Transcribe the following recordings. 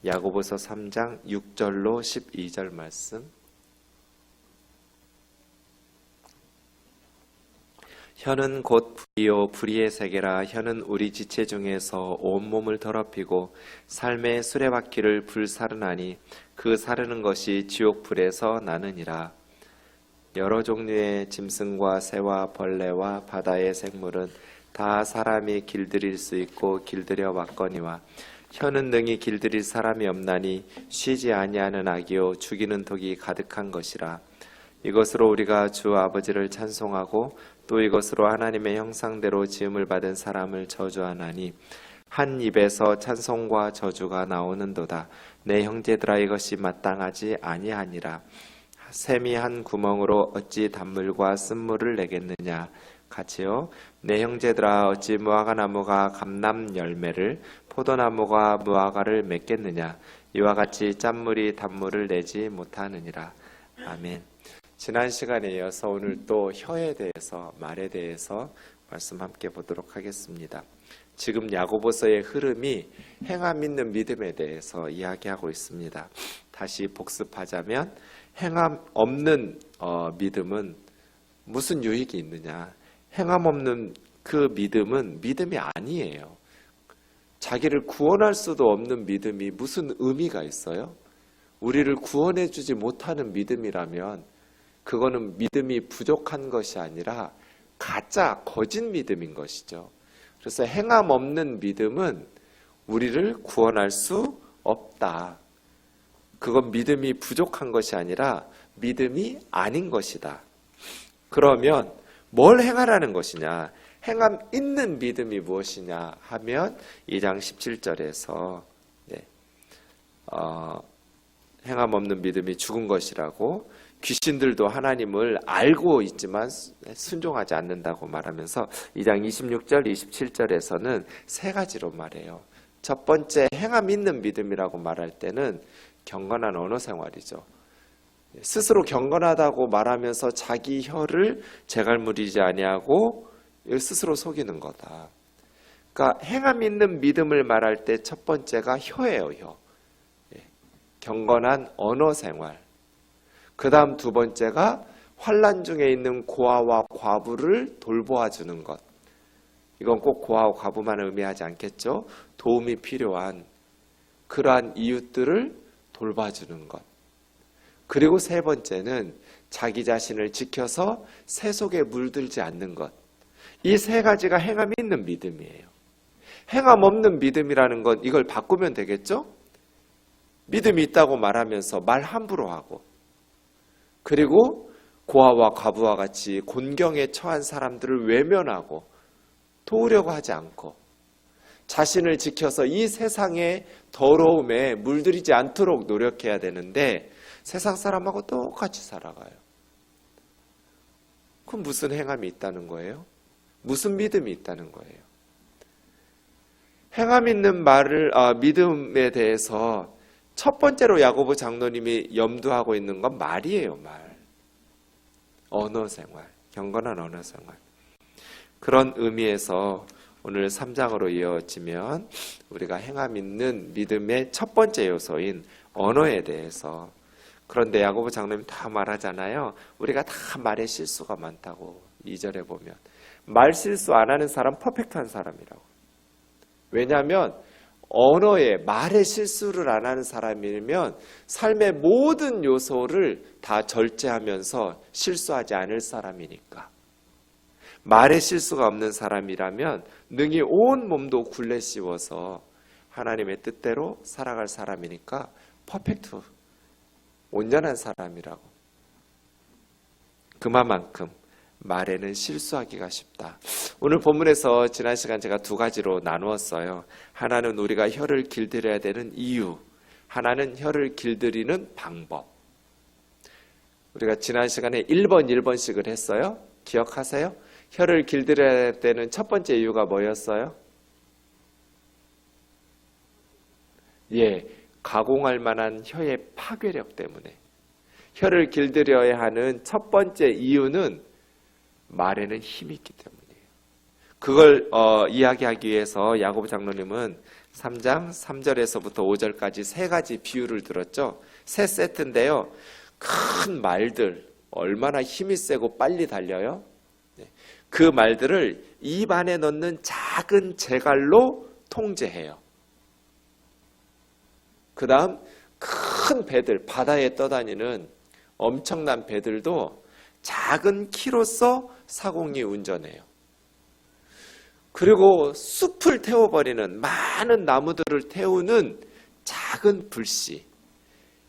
야고보서 3장 6절로 12절 말씀. 혀는 곧 불이요 불의의 세계라. 혀는 우리 지체 중에서 온몸을 더럽히고 삶의 수레바퀴를 불사르나니 그 사르는 것이 지옥불에서 나느니라. 여러 종류의 짐승과 새와 벌레와 바다의 생물은 다 사람이 길들일 수 있고 길들여 왔거니와 혀는 능히 길들일 사람이 없나니 쉬지 아니하는 악이요 죽이는 독이 가득한 것이라. 이것으로 우리가 주 아버지를 찬송하고 또 이것으로 하나님의 형상대로 지음을 받은 사람을 저주하나니 한 입에서 찬송과 저주가 나오는도다. 내 형제들아 이것이 마땅하지 아니하니라. 샘이 한 구멍으로 어찌 단물과 쓴물을 내겠느냐. 같이요. 내 형제들아 어찌 무화과 나무가 감람 열매를 포도나무가 무화과를 맺겠느냐. 이와 같이 짠물이 단물을 내지 못하느니라. 아멘. 지난 시간에 이어서 오늘 또 혀에 대해서, 말에 대해서 말씀 함께 보도록 하겠습니다. 지금 야고보서의 흐름이 행함 있는 믿음에 대해서 이야기하고 있습니다. 다시 복습하자면 행함 없는 믿음은 무슨 유익이 있느냐. 행함 없는 그 믿음은 믿음이 아니에요. 자기를 구원할 수도 없는 믿음이 무슨 의미가 있어요? 우리를 구원해 주지 못하는 믿음이라면 그거는 믿음이 부족한 것이 아니라 가짜 거짓 믿음인 것이죠. 그래서 행함 없는 믿음은 우리를 구원할 수 없다. 그건 믿음이 부족한 것이 아니라 믿음이 아닌 것이다. 그러면 뭘 행하라는 것이냐? 행함 있는 믿음이 무엇이냐 하면 2장 17절에서 행함 없는 믿음이 죽은 것이라고, 귀신들도 하나님을 알고 있지만 순종하지 않는다고 말하면서 2장 26절, 27절에서는 세 가지로 말해요. 첫 번째, 행함 있는 믿음이라고 말할 때는 경건한 언어 생활이죠. 스스로 경건하다고 말하면서 자기 혀를 재갈무리지 아니하고 스스로 속이는 거다. 그러니까 행함 있는 믿음을 말할 때 첫 번째가 혀예요. 혀. 경건한 언어 생활. 그 다음 두 번째가 환난 중에 있는 고아와 과부를 돌보아주는 것. 이건 꼭 고아와 과부만 의미하지 않겠죠. 도움이 필요한 그러한 이웃들을 돌봐주는 것. 그리고 세 번째는 자기 자신을 지켜서 새 속에 물들지 않는 것. 이 세 가지가 행함이 있는 믿음이에요. 행함 없는 믿음이라는 건 이걸 바꾸면 되겠죠. 믿음이 있다고 말하면서 말 함부로 하고, 그리고 고아와 과부와 같이 곤경에 처한 사람들을 외면하고 도우려고 하지 않고 자신을 지켜서 이 세상의 더러움에 물들이지 않도록 노력해야 되는데 세상 사람하고 똑같이 살아가요. 그럼 무슨 행함이 있다는 거예요? 무슨 믿음이 있다는 거예요? 행함 있는 믿음에 대해서 첫 번째로 야고보 장로님이 염두하고 있는 건 말이에요. 말. 언어 생활. 경건한 언어 생활. 그런 의미에서 오늘 3장으로 이어지면 우리가 행함 있는 믿음의 첫 번째 요소인 언어에 대해서, 그런데 야고보 장로님 다 말하잖아요. 우리가 다 말에 실수가 많다고. 2절에 보면 말 실수 안 하는 사람 퍼펙트한 사람이라고. 왜냐하면 언어에, 말에 실수를 안 하는 사람이면 삶의 모든 요소를 다 절제하면서 실수하지 않을 사람이니까. 말에 실수가 없는 사람이라면 능히 온 몸도 굴레 씌워서 하나님의 뜻대로 살아갈 사람이니까 퍼펙트, 온전한 사람이라고. 그만큼 말에는 실수하기가 쉽다. 오늘 본문에서 지난 시간 제가 두 가지로 나누었어요. 하나는 우리가 혀를 길들여야 되는 이유, 하나는 혀를 길들이는 방법. 우리가 지난 시간에 1번, 1번씩을 했어요. 기억하세요? 혀를 길들여야 되는 첫 번째 이유가 뭐였어요? 가공할 만한 혀의 파괴력 때문에. 혀를 길들여야 하는 첫 번째 이유는 말에는 힘이 있기 때문이에요. 그걸 이야기하기 위해서 야고보 장로님은 3장 3절에서부터 5절까지 세 가지 비유를 들었죠. 세 세트인데요. 큰 말들, 얼마나 힘이 세고 빨리 달려요. 그 말들을 입 안에 넣는 작은 재갈로 통제해요. 그 다음 큰 배들, 바다에 떠다니는 엄청난 배들도 작은 키로서 사공이 운전해요. 그리고 숲을 태워버리는 많은 나무들을 태우는 작은 불씨.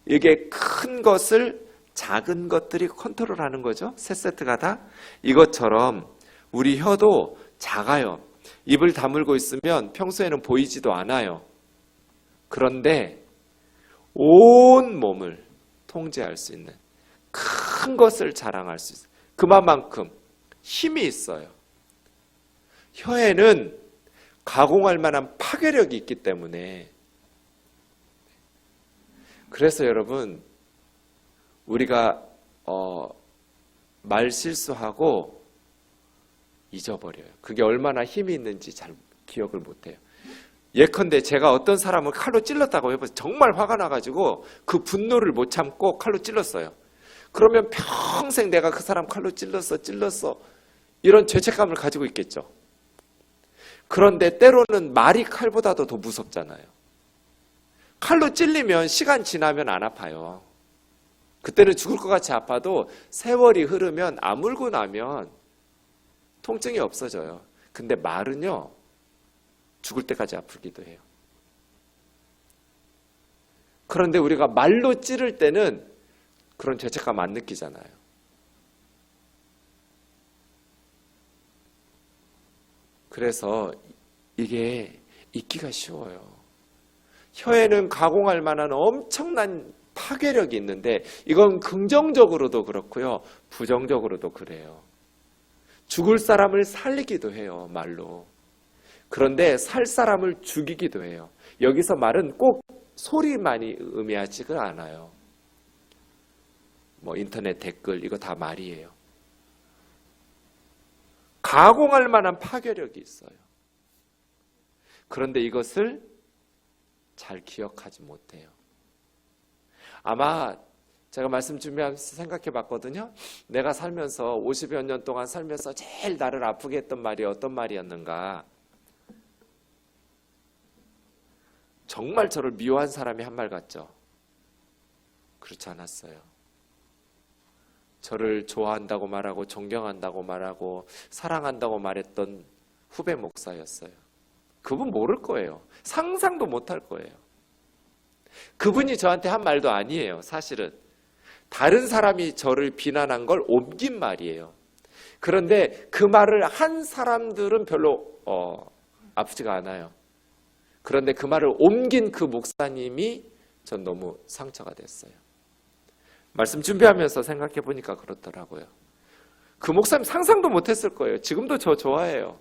이게 큰 것을 작은 것들이 컨트롤하는 거죠. 세 세트가 다. 이것처럼 우리 혀도 작아요. 입을 다물고 있으면 평소에는 보이지도 않아요. 그런데 온 몸을 통제할 수 있는 큰 것을 자랑할 수 있어요. 그만큼 힘이 있어요. 혀에는 가공할 만한 파괴력이 있기 때문에. 그래서 여러분, 우리가 말 실수하고 잊어버려요. 그게 얼마나 힘이 있는지 잘 기억을 못해요. 예컨대 제가 어떤 사람을 칼로 찔렀다고 해보세요. 정말 화가 나가지고 그 분노를 못 참고 칼로 찔렀어요. 그러면 평생 내가 그 사람 칼로 찔렀어 이런 죄책감을 가지고 있겠죠. 그런데 때로는 말이 칼보다도 더 무섭잖아요. 칼로 찔리면 시간 지나면 안 아파요. 그때는 죽을 것 같이 아파도 세월이 흐르면 아물고 나면 통증이 없어져요. 근데 말은요, 죽을 때까지 아프기도 해요. 그런데 우리가 말로 찌를 때는 그런 죄책감 안 느끼잖아요. 그래서 이게 잊기가 쉬워요. 혀에는 가공할 만한 엄청난 파괴력이 있는데 이건 긍정적으로도 그렇고요. 부정적으로도 그래요. 죽을 사람을 살리기도 해요. 말로. 그런데 살 사람을 죽이기도 해요. 여기서 말은 꼭 소리만이 의미하지가 않아요. 뭐 인터넷 댓글 이거 다 말이에요. 가공할 만한 파괴력이 있어요. 그런데 이것을 잘 기억하지 못해요. 아마 제가 말씀 준비하면서 생각해 봤거든요. 내가 살면서 50여 년 동안 살면서 제일 나를 아프게 했던 말이 어떤 말이었는가. 정말 저를 미워한 사람이 한 말 같죠? 그렇지 않았어요. 저를 좋아한다고 말하고 존경한다고 말하고 사랑한다고 말했던 후배 목사였어요. 그분 모를 거예요. 상상도 못할 거예요. 그분이 저한테 한 말도 아니에요. 사실은 다른 사람이 저를 비난한 걸 옮긴 말이에요. 그런데 그 말을 한 사람들은 별로 아프지가 않아요. 그런데 그 말을 옮긴 그 목사님이 전 너무 상처가 됐어요. 말씀 준비하면서 생각해 보니까 그렇더라고요. 그 목사님 상상도 못했을 거예요. 지금도 저 좋아해요.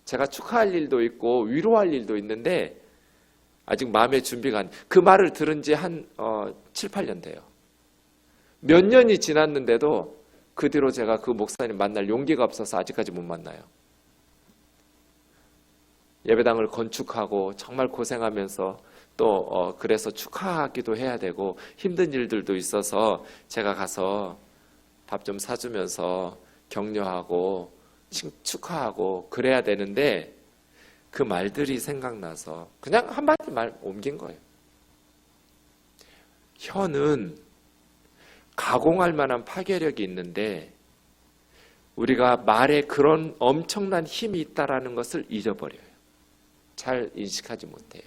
제가 축하할 일도 있고 위로할 일도 있는데 아직 마음의 준비가 안. 그 말을 들은 지 한 7, 8년 돼요. 몇 년이 지났는데도 그 뒤로 제가 그 목사님 만날 용기가 없어서 아직까지 못 만나요. 예배당을 건축하고 정말 고생하면서 또 그래서 축하하기도 해야 되고 힘든 일들도 있어서 제가 가서 밥 좀 사주면서 격려하고 축하하고 그래야 되는데 그 말들이 생각나서 그냥 한마디 말 옮긴 거예요. 혀는 가공할 만한 파괴력이 있는데 우리가 말에 그런 엄청난 힘이 있다라는 것을 잊어버려요. 잘 인식하지 못해요.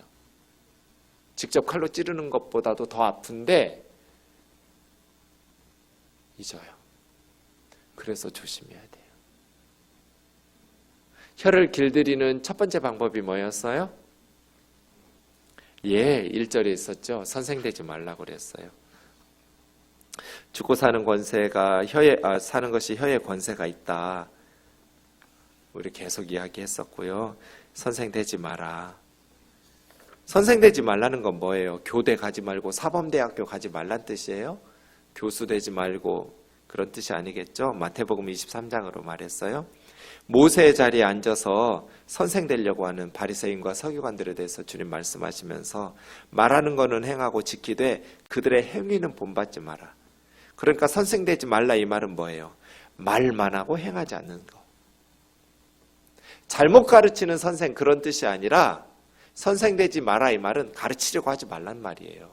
직접 칼로 찌르는 것보다도 더 아픈데 잊어요. 그래서 조심해야 돼요. 혀를 길들이는 첫 번째 방법이 뭐였어요? 1절에 있었죠. 선생되지 말라고 그랬어요. 죽고 사는 권세가 사는 것이 혀에 권세가 있다. 우리 계속 이야기했었고요. 선생되지 마라. 선생되지 말라는 건 뭐예요? 교대 가지 말고 사범대학교 가지 말란 뜻이에요? 교수 되지 말고 그런 뜻이 아니겠죠? 마태복음 23장으로 말했어요. 모세의 자리에 앉아서 선생 되려고 하는 바리새인과 서기관들에 대해서 주님 말씀하시면서 말하는 거는 행하고 지키되 그들의 행위는 본받지 마라. 그러니까 선생 되지 말라 이 말은 뭐예요? 말만 하고 행하지 않는 거. 잘못 가르치는 선생 그런 뜻이 아니라 선생 되지 마라 이 말은 가르치려고 하지 말란 말이에요.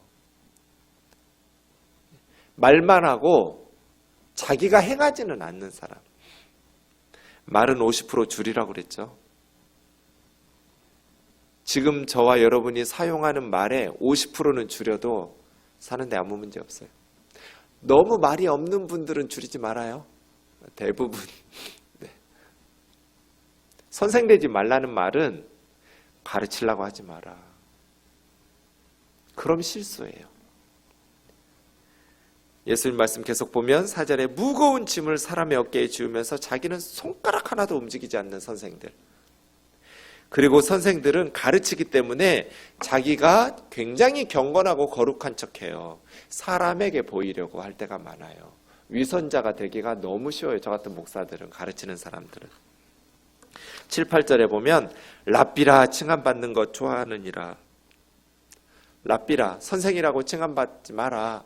말만 하고 자기가 행하지는 않는 사람. 말은 50% 줄이라고 그랬죠. 지금 저와 여러분이 사용하는 말의 50%는 줄여도 사는데 아무 문제 없어요. 너무 말이 없는 분들은 줄이지 말아요. 대부분. 네. 선생 되지 말라는 말은 가르치려고 하지 마라. 그럼 실수예요. 예수님 말씀 계속 보면 4절에 무거운 짐을 사람의 어깨에 지우면서 자기는 손가락 하나도 움직이지 않는 선생들. 그리고 선생들은 가르치기 때문에 자기가 굉장히 경건하고 거룩한 척해요. 사람에게 보이려고 할 때가 많아요. 위선자가 되기가 너무 쉬워요. 저 같은 목사들은, 가르치는 사람들은. 7, 8절에 보면 랍비라 칭함받는 것 좋아하느니라. 랍비라 선생이라고 칭함받지 마라.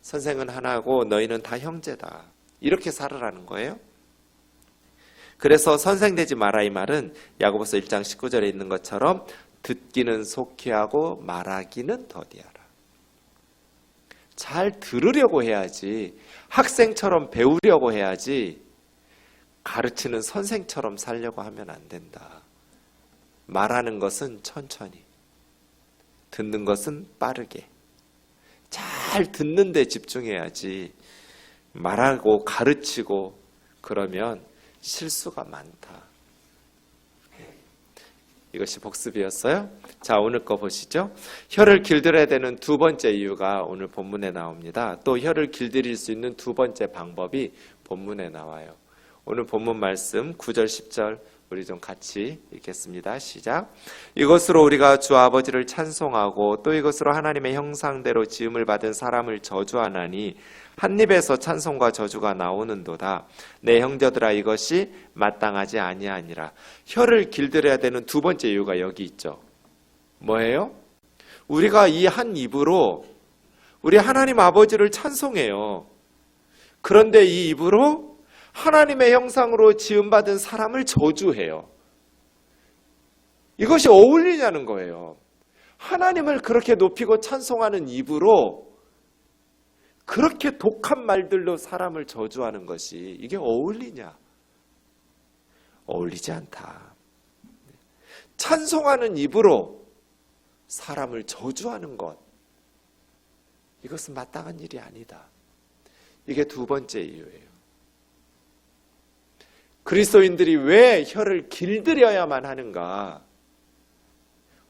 선생은 하나고 너희는 다 형제다. 이렇게 살으라는 거예요. 그래서 선생 되지 마라 이 말은 야고보서 1장 19절에 있는 것처럼 듣기는 속히 하고 말하기는 더디하라. 잘 들으려고 해야지, 학생처럼 배우려고 해야지 가르치는 선생처럼 살려고 하면 안 된다. 말하는 것은 천천히, 듣는 것은 빠르게. 잘 듣는 데 집중해야지 말하고 가르치고 그러면 실수가 많다. 이것이 복습이었어요. 자, 오늘 거 보시죠. 혀를 길들여야 되는 두 번째 이유가 오늘 본문에 나옵니다. 또 혀를 길들일 수 있는 두 번째 방법이 본문에 나와요. 오늘 본문 말씀 9절 10절 우리 좀 같이 읽겠습니다. 시작. 이것으로 우리가 주 아버지를 찬송하고 또 이것으로 하나님의 형상대로 지음을 받은 사람을 저주하나니 한 입에서 찬송과 저주가 나오는도다. 내 형제들아 이것이 마땅하지 아니하니라. 혀를 길들여야 되는 두 번째 이유가 여기 있죠. 뭐예요? 우리가 이 한 입으로 우리 하나님 아버지를 찬송해요. 그런데 이 입으로 하나님의 형상으로 지음받은 사람을 저주해요. 이것이 어울리냐는 거예요. 하나님을 그렇게 높이고 찬송하는 입으로 그렇게 독한 말들로 사람을 저주하는 것이 이게 어울리냐? 어울리지 않다. 찬송하는 입으로 사람을 저주하는 것, 이것은 마땅한 일이 아니다. 이게 두 번째 이유예요. 그리스도인들이 왜 혀를 길들여야만 하는가?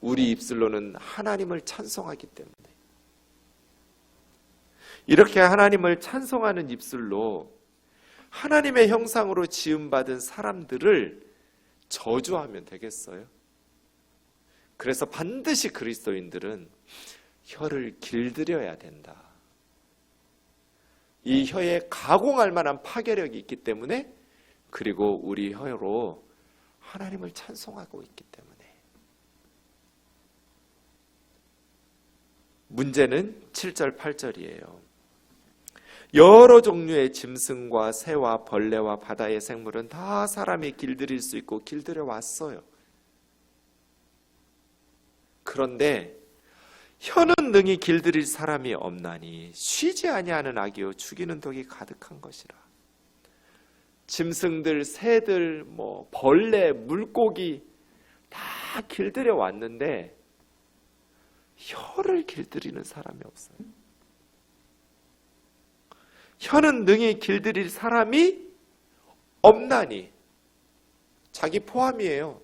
우리 입술로는 하나님을 찬송하기 때문에. 이렇게 하나님을 찬송하는 입술로 하나님의 형상으로 지음받은 사람들을 저주하면 되겠어요? 그래서 반드시 그리스도인들은 혀를 길들여야 된다. 이 혀에 가공할 만한 파괴력이 있기 때문에, 그리고 우리 혀로 하나님을 찬송하고 있기 때문에. 문제는 7절 8절이에요. 여러 종류의 짐승과 새와 벌레와 바다의 생물은 다 사람이 길들일 수 있고 길들여 왔어요. 그런데 혀는 능히 길들일 사람이 없나니 쉬지 아니하는 악이요 죽이는 독이 가득한 것이라. 짐승들, 새들, 벌레, 물고기 다 길들여 왔는데 혀를 길들이는 사람이 없어요. 혀는 능히 길들일 사람이 없나니, 자기 포함이에요.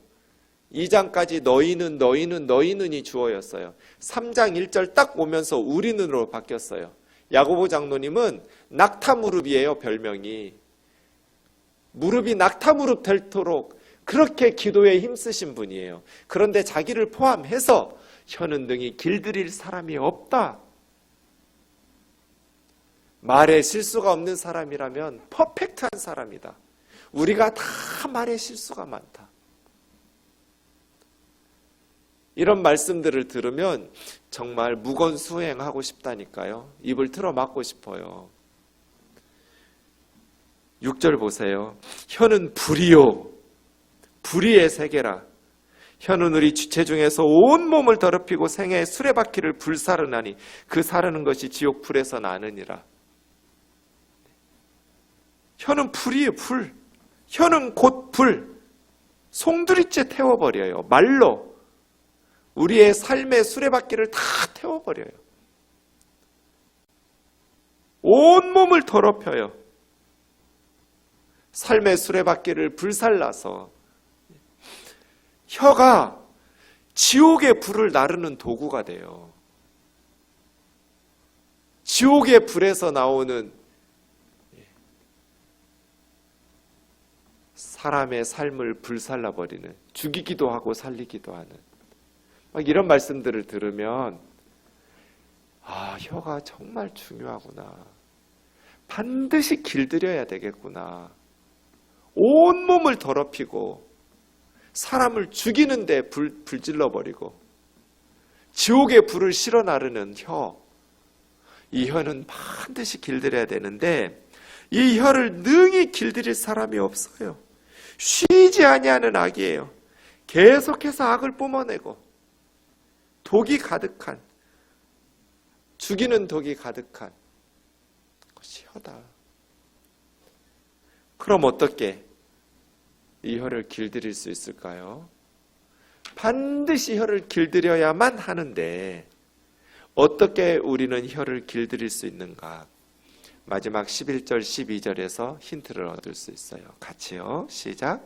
2장까지 너희는이 주어였어요. 3장 1절 딱 오면서 우리는으로 바뀌었어요. 야고보 장로님은 낙타무릎이에요, 별명이. 무릎이 낙타무릎 될도록 그렇게 기도에 힘쓰신 분이에요. 그런데 자기를 포함해서 혀는 능히 길들일 사람이 없다. 말에 실수가 없는 사람이라면 퍼펙트한 사람이다. 우리가 다 말에 실수가 많다. 이런 말씀들을 들으면 정말 무건수행하고 싶다니까요. 입을 틀어 막고 싶어요. 6절 보세요. 혀는 불이요 불의의 세계라. 혀는 우리 지체 중에서 온몸을 더럽히고 생애 수레바퀴를 불사르나니 그 사르는 것이 지옥 불에서 나느니라. 혀는 불이에요. 불. 혀는 곧 불. 송두리째 태워버려요. 말로 우리의 삶의 수레바퀴를 다 태워버려요. 온몸을 더럽혀요. 삶의 수레바퀴를 불살라서 혀가 지옥의 불을 나르는 도구가 돼요. 지옥의 불에서 나오는 사람의 삶을 불살라버리는, 죽이기도 하고 살리기도 하는 막 이런 말씀들을 들으면 혀가 정말 중요하구나. 반드시 길들여야 되겠구나. 온몸을 더럽히고 사람을 죽이는데 불질러버리고 지옥의 불을 실어 나르는 혀. 이 혀는 반드시 길들여야 되는데 이 혀를 능히 길들일 사람이 없어요. 쉬지 아니하는 악이에요. 계속해서 악을 뿜어내고 독이 가득한, 죽이는 독이 가득한 것이 혀다. 그럼 어떻게 이 혀를 길들일 수 있을까요? 반드시 혀를 길들여야만 하는데 어떻게 우리는 혀를 길들일 수 있는가? 마지막 11절 12절에서 힌트를 얻을 수 있어요. 같이요. 시작.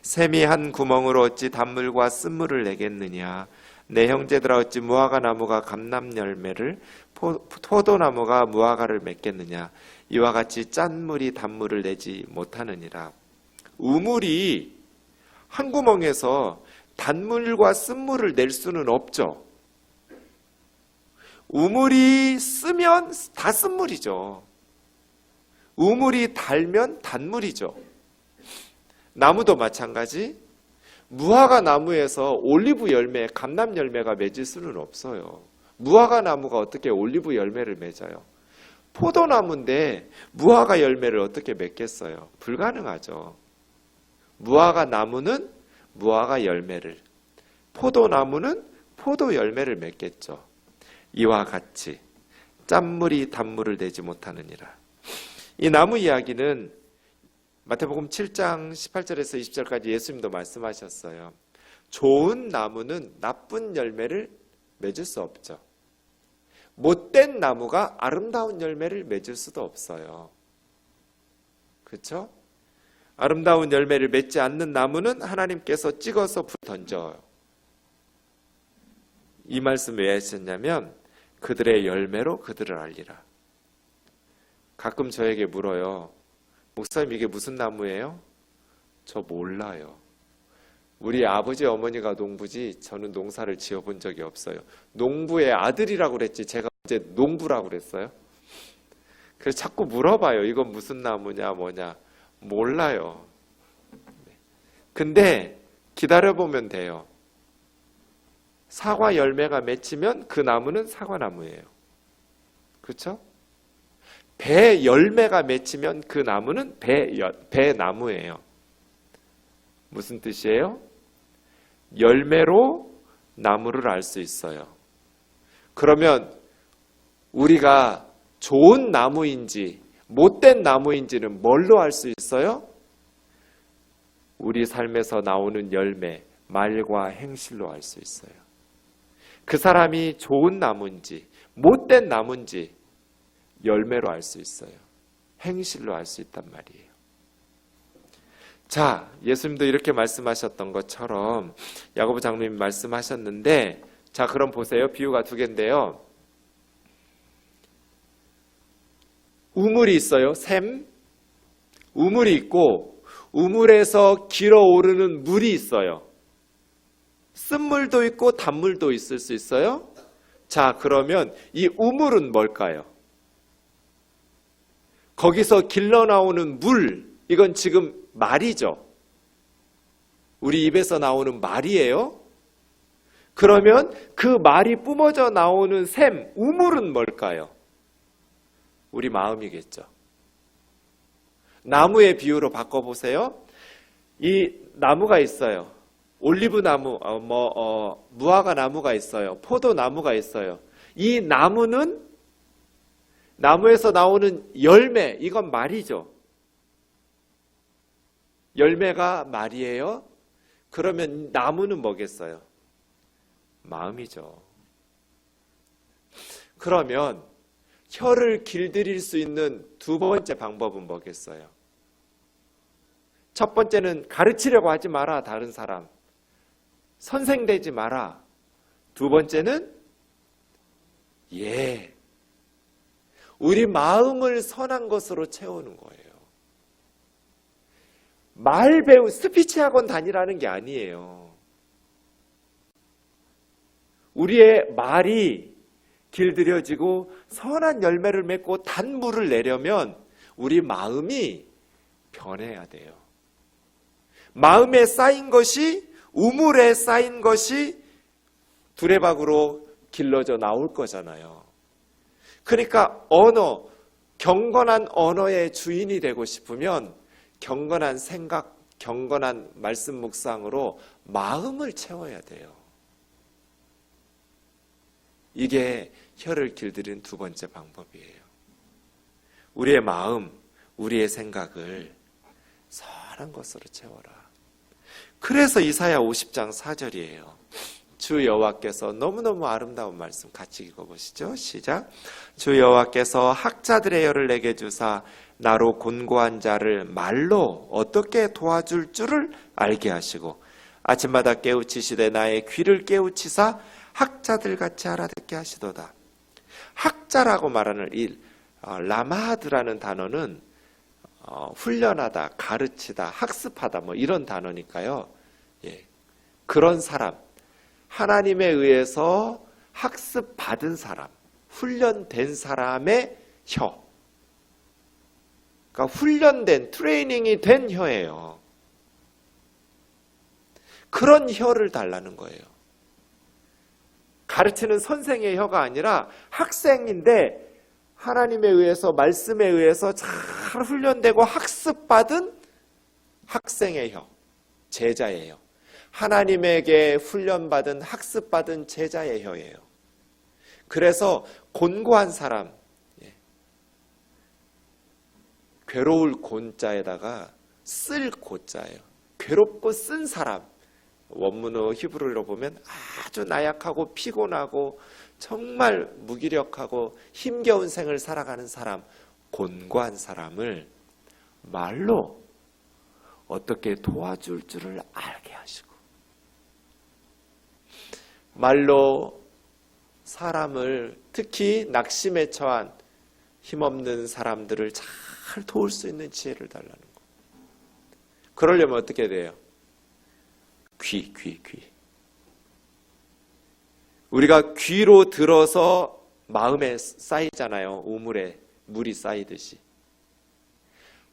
샘이 한 구멍으로 어찌 단물과 쓴물을 내겠느냐. 내 형제들아 어찌 무화과 나무가 감람 열매를 포도나무가 무화과를 맺겠느냐. 이와 같이 짠 물이 단물을 내지 못하느니라. 우물이 한 구멍에서 단물과 쓴물을 낼 수는 없죠. 우물이 쓰면 다 쓴물이죠. 우물이 달면 단물이죠. 나무도 마찬가지. 무화과 나무에서 올리브 열매, 감람 열매가 맺을 수는 없어요. 무화과 나무가 어떻게 올리브 열매를 맺어요? 포도나무인데 무화과 열매를 어떻게 맺겠어요? 불가능하죠. 무화과 나무는 무화과 열매를, 포도나무는 포도 열매를 맺겠죠. 이와 같이 짠물이 단물을 내지 못하느니라. 이 나무 이야기는 마태복음 7장 18절에서 20절까지 예수님도 말씀하셨어요. 좋은 나무는 나쁜 열매를 맺을 수 없죠. 못된 나무가 아름다운 열매를 맺을 수도 없어요. 그렇죠? 아름다운 열매를 맺지 않는 나무는 하나님께서 찍어서 불 던져요. 이 말씀 왜 하셨냐면 그들의 열매로 그들을 알리라. 가끔 저에게 물어요. 목사님 이게 무슨 나무예요? 저 몰라요. 우리 아버지 어머니가 농부지 저는 농사를 지어본 적이 없어요. 농부의 아들이라고 그랬지 제가 언제 농부라고 그랬어요? 그래서 자꾸 물어봐요. 이건 무슨 나무냐 뭐냐. 몰라요. 근데 기다려보면 돼요. 사과 열매가 맺히면 그 나무는 사과나무예요. 그렇죠? 배 열매가 맺히면 그 나무는 배나무예요. 무슨 뜻이에요? 열매로 나무를 알 수 있어요. 그러면 우리가 좋은 나무인지 못된 나무인지는 뭘로 알 수 있어요? 우리 삶에서 나오는 열매, 말과 행실로 알 수 있어요. 그 사람이 좋은 나무인지 못된 나무인지 열매로 알 수 있어요. 행실로 알 수 있단 말이에요. 자, 예수님도 이렇게 말씀하셨던 것처럼 야고보 장로님이 말씀하셨는데, 자, 그럼 보세요. 비유가 두 개인데요. 우물이 있어요. 샘. 우물이 있고 우물에서 길어오르는 물이 있어요. 쓴물도 있고 단물도 있을 수 있어요. 자, 그러면 이 우물은 뭘까요? 거기서 길러나오는 물, 이건 지금 말이죠. 우리 입에서 나오는 말이에요. 그러면 그 말이 뿜어져 나오는 샘, 우물은 뭘까요? 우리 마음이겠죠. 나무의 비유로 바꿔보세요. 이 나무가 있어요. 올리브 나무, 무화과 나무가 있어요. 포도 나무가 있어요. 이 나무는 나무에서 나오는 열매, 이건 말이죠. 열매가 말이에요. 그러면 나무는 뭐겠어요? 마음이죠. 그러면 혀를 길들일 수 있는 두 번째 방법은 뭐겠어요? 첫 번째는 가르치려고 하지 마라, 다른 사람. 선생 되지 마라. 두 번째는 우리 마음을 선한 것으로 채우는 거예요. 말 스피치 학원 다니라는 게 아니에요. 우리의 말이 길들여지고 선한 열매를 맺고 단물을 내려면 우리 마음이 변해야 돼요. 마음에 쌓인 것이, 우물에 쌓인 것이 두레박으로 길러져 나올 거잖아요. 그러니까 경건한 언어의 주인이 되고 싶으면 경건한 생각, 경건한 말씀 묵상으로 마음을 채워야 돼요. 이게 혀를 길들이는 두 번째 방법이에요. 우리의 마음, 우리의 생각을 선한 것으로 채워라. 그래서 이사야 50장 4절이에요. 주 여호와께서 너무너무 아름다운 말씀 같이 읽어보시죠. 시작. 주 여호와께서 학자들의 혀를 내게 주사 나로 곤고한 자를 말로 어떻게 도와줄 줄을 알게 하시고 아침마다 깨우치시되 나의 귀를 깨우치사 학자들 같이 알아듣게 하시도다. 학자라고 말하는 이 라마드라는 단어는 훈련하다, 가르치다, 학습하다 이런 단어니까요. 그런 사람, 하나님에 의해서 학습받은 사람, 훈련된 사람의 혀. 그러니까 훈련된, 트레이닝이 된 혀예요. 그런 혀를 달라는 거예요. 가르치는 선생의 혀가 아니라 학생인데 하나님에 의해서, 말씀에 의해서 잘 훈련되고 학습받은 학생의 혀, 제자의 혀. 하나님에게 훈련받은, 학습받은 제자의 혀예요. 그래서 곤고한 사람, 괴로울 곤자에다가 쓸 고자예요. 괴롭고 쓴 사람. 원문어 히브리어로 보면 아주 나약하고 피곤하고 정말 무기력하고 힘겨운 생을 살아가는 사람, 곤고한 사람을 말로 어떻게 도와줄 줄을 알게 하시고, 말로 사람을, 특히 낙심에 처한 힘없는 사람들을 잘 도울 수 있는 지혜를 달라는 거. 그러려면 어떻게 돼요? 귀. 우리가 귀로 들어서 마음에 쌓이잖아요. 우물에 물이 쌓이듯이.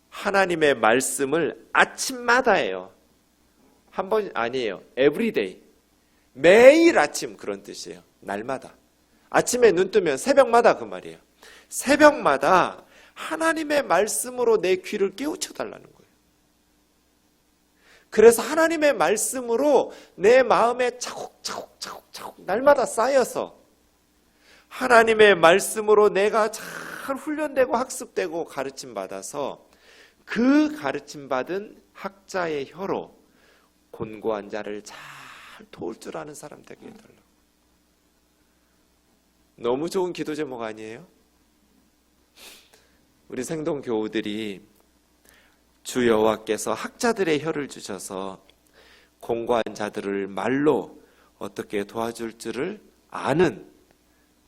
하나님의 말씀을 아침마다 해요. 한 번 아니에요. everyday. 매일 아침 그런 뜻이에요. 날마다. 아침에 눈 뜨면 새벽마다 그 말이에요. 새벽마다 하나님의 말씀으로 내 귀를 깨우쳐 달라는 거예요. 그래서 하나님의 말씀으로 내 마음에 차곡차곡 날마다 쌓여서 하나님의 말씀으로 내가 잘 훈련되고 학습되고 가르침받아서 그 가르침받은 학자의 혀로 곤고한 자를 잘 도울 줄 아는 사람 되게 해달라고. 너무 좋은 기도 제목 아니에요? 우리 생동교우들이 주 여호와께서 학자들의 혀를 주셔서 곤고한 자들을 말로 어떻게 도와줄 줄을 아는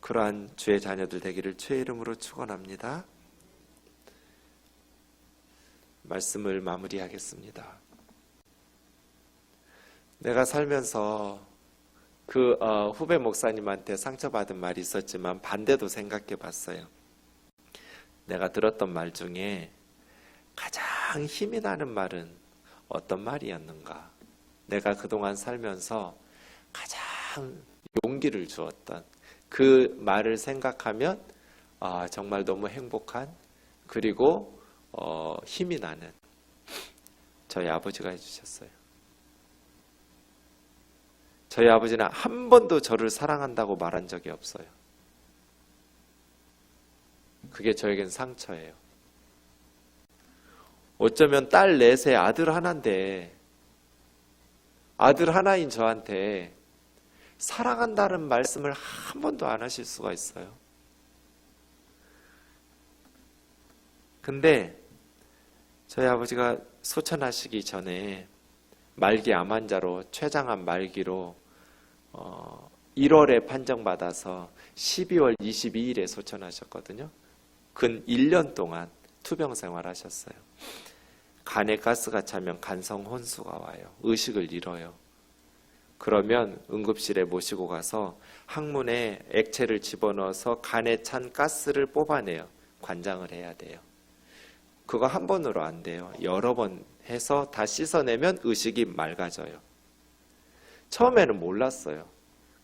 그러한 주의 자녀들 되기를 주의 이름으로 축원합니다. 말씀을 마무리하겠습니다. 내가 살면서 그 후배 목사님한테 상처받은 말이 있었지만 반대도 생각해 봤어요. 내가 들었던 말 중에 가장 힘이 나는 말은 어떤 말이었는가? 내가 그동안 살면서 가장 용기를 주었던 그 말을 생각하면 정말 너무 행복한, 그리고 힘이 나는 저희 아버지가 해주셨어요. 저희 아버지는 한 번도 저를 사랑한다고 말한 적이 없어요. 그게 저에겐 상처예요. 어쩌면 딸 넷에 아들 하나인데, 아들 하나인 저한테 사랑한다는 말씀을 한 번도 안 하실 수가 있어요. 근데 저희 아버지가 소천하시기 전에 말기 암 환자로 췌장암 말기로 1월에 판정받아서 12월 22일에 소천하셨거든요. 근 1년 동안 투병 생활하셨어요. 간에 가스가 차면 간성 혼수가 와요. 의식을 잃어요. 그러면 응급실에 모시고 가서 항문에 액체를 집어넣어서 간에 찬 가스를 뽑아내요. 관장을 해야 돼요. 그거 한 번으로 안 돼요. 여러 번 해서 다 씻어내면 의식이 맑아져요. 처음에는 몰랐어요.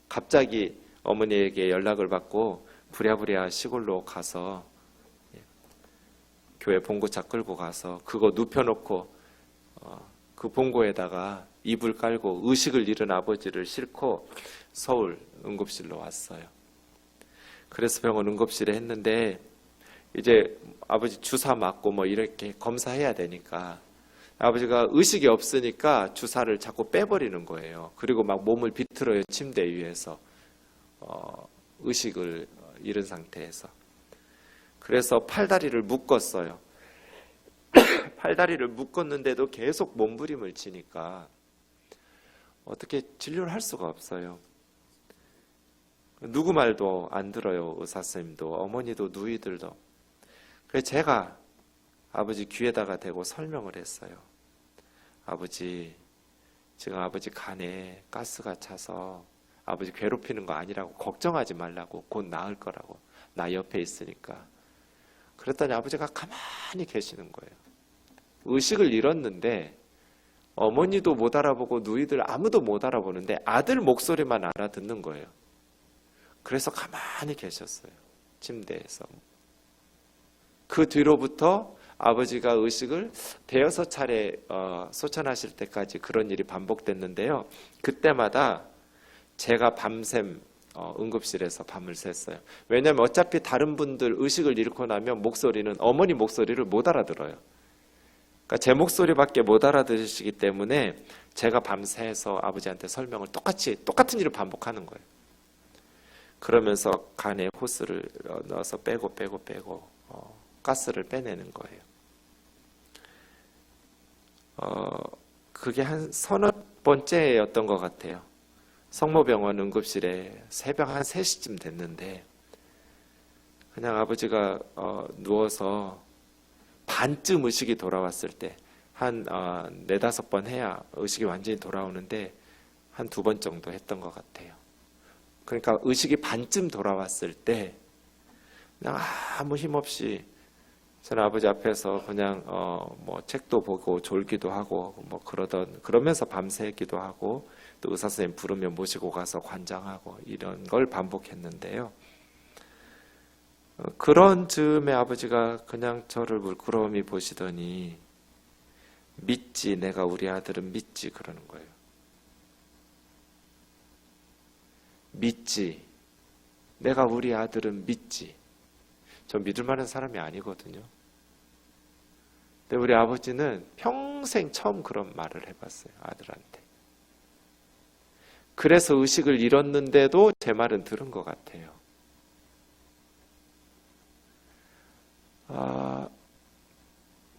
갑자기 어머니에게 연락을 받고 부랴부랴 시골로 가서 교회 봉고차 끌고 가서 그거 눕혀놓고 그 봉고에다가 이불 깔고 의식을 잃은 아버지를 싣고 서울 응급실로 왔어요. 그래서 병원 응급실에 했는데 이제 아버지 주사 맞고 뭐 이렇게 검사해야 되니까 아버지가 의식이 없으니까 주사를 자꾸 빼버리는 거예요. 그리고 막 몸을 비틀어요. 침대 위에서 의식을 잃은 상태에서. 그래서 팔다리를 묶었어요. 팔다리를 묶었는데도 계속 몸부림을 치니까 어떻게 진료를 할 수가 없어요. 누구 말도 안 들어요. 의사선생님도 어머니도 누이들도. 그래서 제가 아버지 귀에다가 대고 설명을 했어요. 아버지, 지금 아버지 간에 가스가 차서 아버지 괴롭히는 거 아니라고, 걱정하지 말라고, 곧 나을 거라고, 나 옆에 있으니까. 그랬더니 아버지가 가만히 계시는 거예요. 의식을 잃었는데 어머니도 못 알아보고 누이들 아무도 못 알아보는데 아들 목소리만 알아듣는 거예요. 그래서 가만히 계셨어요. 침대에서. 그 뒤로부터 아버지가 의식을 대여섯 차례 소천하실 때까지 그런 일이 반복됐는데요. 그때마다 제가 밤샘 응급실에서 밤을 샜어요. 왜냐하면 어차피 다른 분들 의식을 잃고 나면 목소리는 어머니 목소리를 못 알아들어요. 그러니까 제 목소리밖에 못 알아들으시기 때문에 제가 밤새서 아버지한테 설명을 똑같은 일을 반복하는 거예요. 그러면서 간에 호스를 넣어서 빼고 가스를 빼내는 거예요. 그게 한 서너 번째였던 것 같아요. 성모병원 응급실에 새벽 한 3시쯤 됐는데 그냥 아버지가 누워서 반쯤 의식이 돌아왔을 때 한 4-5번 해야 의식이 완전히 돌아오는데 한 2번 정도 했던 것 같아요. 그러니까 의식이 반쯤 돌아왔을 때 그냥 아무 힘없이 저는 아버지 앞에서 그냥 뭐 책도 보고 졸기도 하고 뭐 그러면서 밤새기도 하고 또 의사 선생님 부르면 모시고 가서 관장하고 이런 걸 반복했는데요. 그런 즈음에 아버지가 그냥 저를 물끄러미 보시더니 믿지, 내가 우리 아들은 믿지, 그러는 거예요. 믿지, 내가 우리 아들은 믿지. 저 믿을 만한 사람이 아니거든요. 근데 우리 아버지는 평생 처음 그런 말을 해봤어요. 아들한테. 그래서 의식을 잃었는데도 제 말은 들은 것 같아요.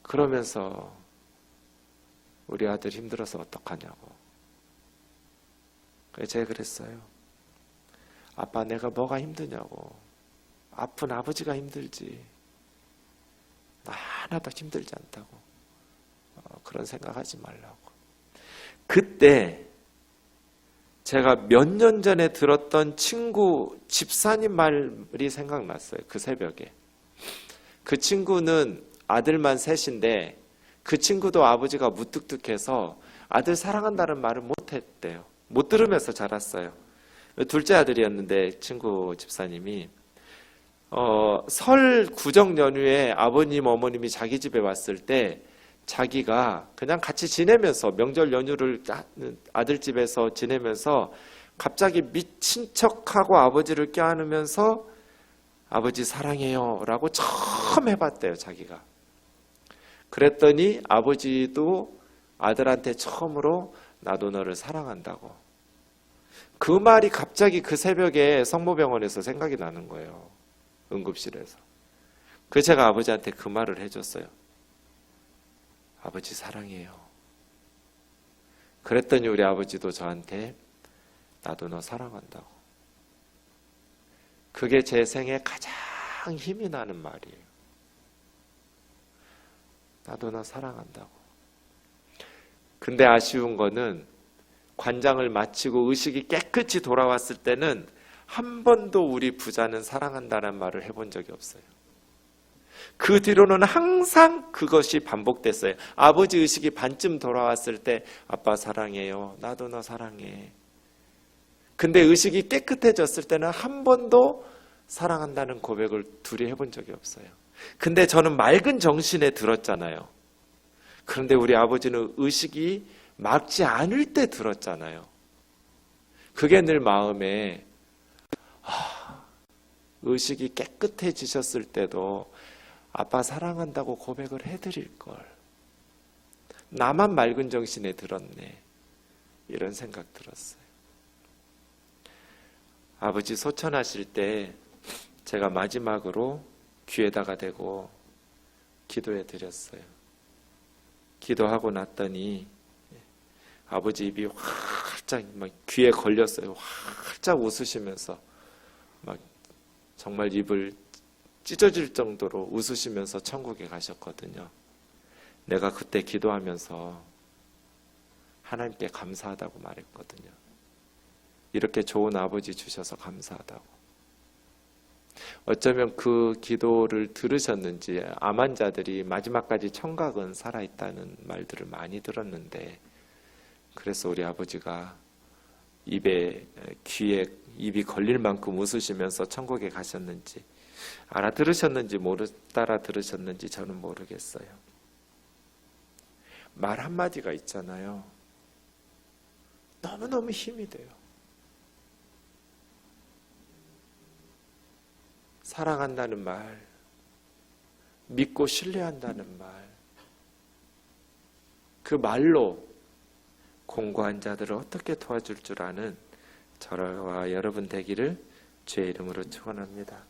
그러면서 우리 아들 힘들어서 어떡하냐고. 그래서 제가 그랬어요. 아빠, 내가 뭐가 힘드냐고. 아픈 아버지가 힘들지. 나 하나도 힘들지 않다고. 그런 생각하지 말라고. 그때 제가 몇 년 전에 들었던 친구 집사님 말이 생각났어요. 그 새벽에. 그 친구는 아들만 셋인데 그 친구도 아버지가 무뚝뚝해서 아들 사랑한다는 말을 못했대요. 못 들으면서 자랐어요. 둘째 아들이었는데 친구 집사님이 설 구정 연휴에 아버님 어머님이 자기 집에 왔을 때 자기가 그냥 같이 지내면서 명절 연휴를 아들 집에서 지내면서 갑자기 미친 척하고 아버지를 껴안으면서 아버지 사랑해요 라고 처음 해봤대요. 자기가. 그랬더니 아버지도 아들한테 처음으로 나도 너를 사랑한다고. 그 말이 갑자기 그 새벽에 성모병원에서 생각이 나는 거예요. 응급실에서. 그래서 제가 아버지한테 그 말을 해줬어요. 아버지 사랑해요. 그랬더니 우리 아버지도 저한테 나도 너 사랑한다고. 그게 제 생에 가장 힘이 나는 말이에요. 나도 너 사랑한다고. 근데 아쉬운 거는 관장을 마치고 의식이 깨끗이 돌아왔을 때는 한 번도 우리 부자는 사랑한다는 말을 해본 적이 없어요. 그 뒤로는 항상 그것이 반복됐어요. 아버지 의식이 반쯤 돌아왔을 때 아빠 사랑해요. 나도 너 사랑해. 근데 의식이 깨끗해졌을 때는 한 번도 사랑한다는 고백을 둘이 해본 적이 없어요. 근데 저는 맑은 정신에 들었잖아요. 그런데 우리 아버지는 의식이 맑지 않을 때 들었잖아요. 그게 늘 마음에 의식이 깨끗해지셨을 때도 아빠 사랑한다고 고백을 해드릴 걸. 나만 맑은 정신에 들었네. 이런 생각 들었어요. 아버지 소천하실 때 제가 마지막으로 귀에다가 대고 기도해 드렸어요. 기도하고 났더니 아버지 입이 활짝 막 귀에 걸렸어요. 활짝 웃으시면서 막 정말 입을 찢어질 정도로 웃으시면서 천국에 가셨거든요. 내가 그때 기도하면서 하나님께 감사하다고 말했거든요. 이렇게 좋은 아버지 주셔서 감사하다고. 어쩌면 그 기도를 들으셨는지 암 환자들이 마지막까지 청각은 살아있다는 말들을 많이 들었는데, 그래서 우리 아버지가 귀에 입이 걸릴 만큼 웃으시면서 천국에 가셨는지, 알아들으셨는지 따라 들으셨는지 저는 모르겠어요. 말 한마디가 있잖아요. 너무너무 힘이 돼요. 사랑한다는 말, 믿고 신뢰한다는 말, 그 말로 공고한 자들을 어떻게 도와줄 줄 아는 저와 여러분 되기를 주의 이름으로 축원합니다.